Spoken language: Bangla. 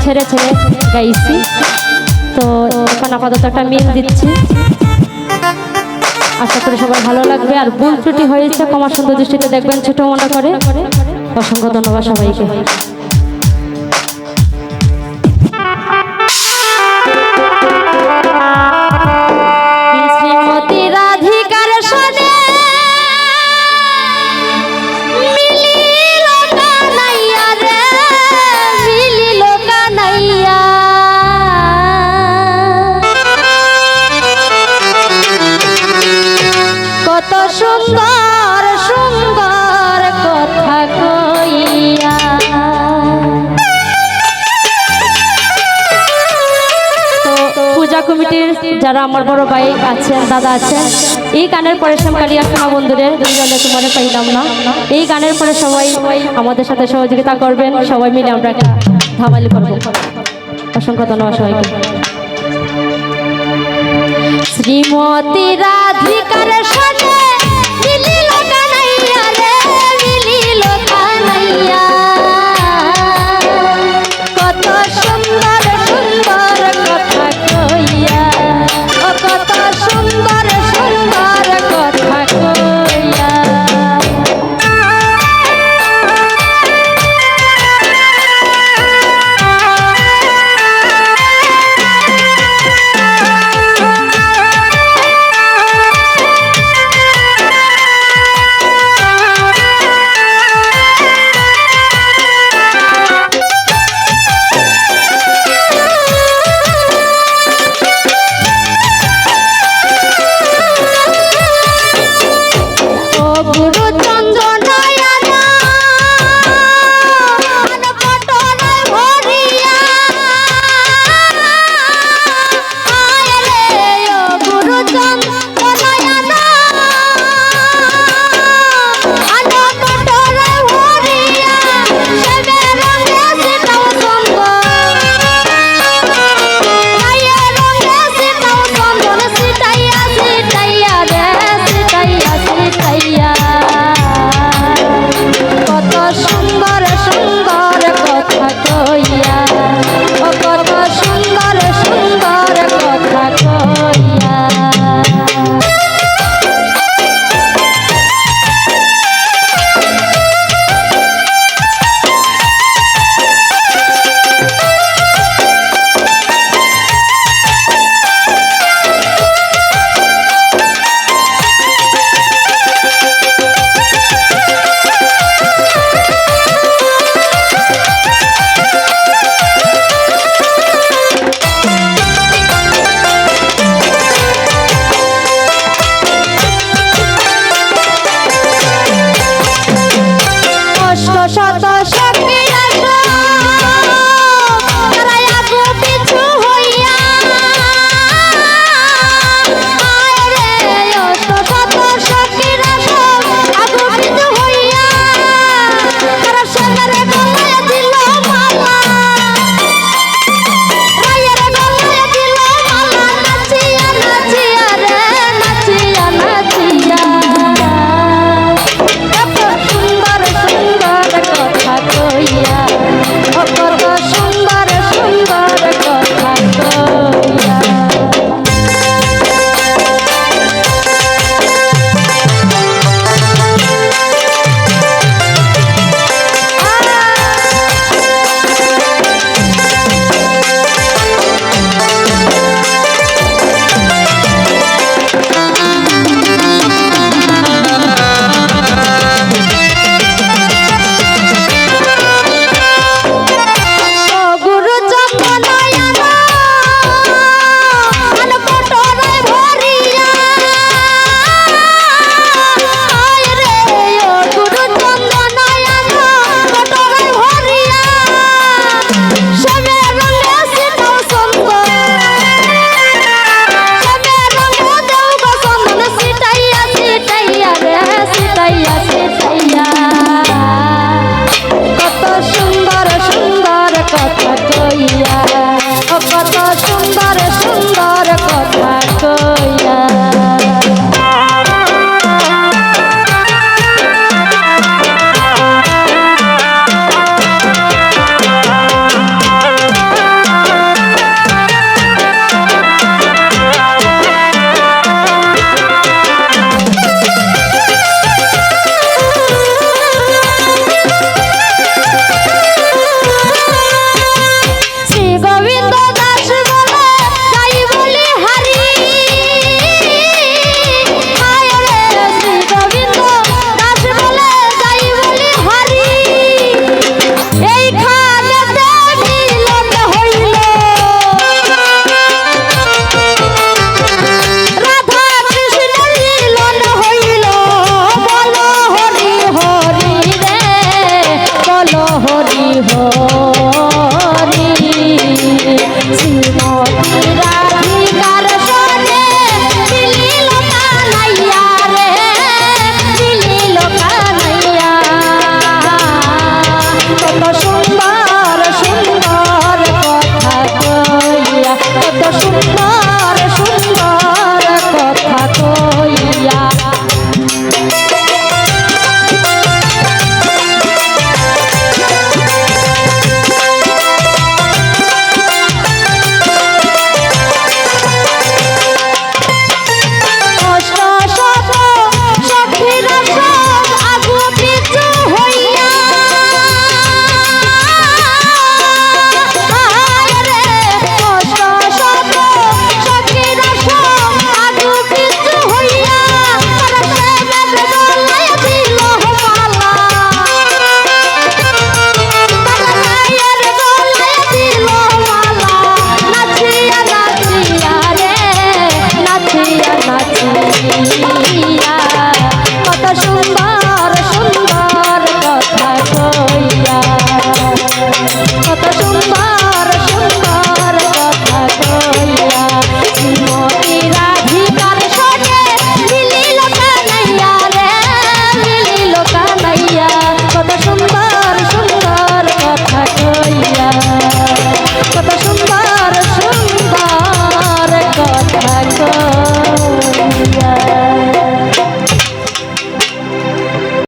ছেড়ে ছেড়ে গাইছি। তো এখন আপাতত একটা মিল দিচ্ছি, আশা করি সবার ভালো লাগবে। আর ভুল ত্রুটি হয়েছে ক্ষমা সুন্দর দৃষ্টিতে দেখবেন, ছোট মনে করে। অসংখ্য ধন্যবাদ সবাইকে। শ্রীমতী রাধিকার সনে মিলিল কানাইয়া রে, মিলিল কানাইয়া। কত সুন্দর সুন্দর কথা কইয়া। তো পূজা কমিটির যারা আমার বড় ভাই আছেন, দাদা আছেন, এই গানের পরে সবাই আসনা বন্ধুরে দুজনে তোমার পাইলাম না। এই গানের পরে সবাই আমাদের সাথে সহযোগিতা করবেন, সবাই মিলে আমরা একটা ধামালি করব। অসংখ্য ধন্যবাদ সবাইকে। শ্রীমতী রাধিকার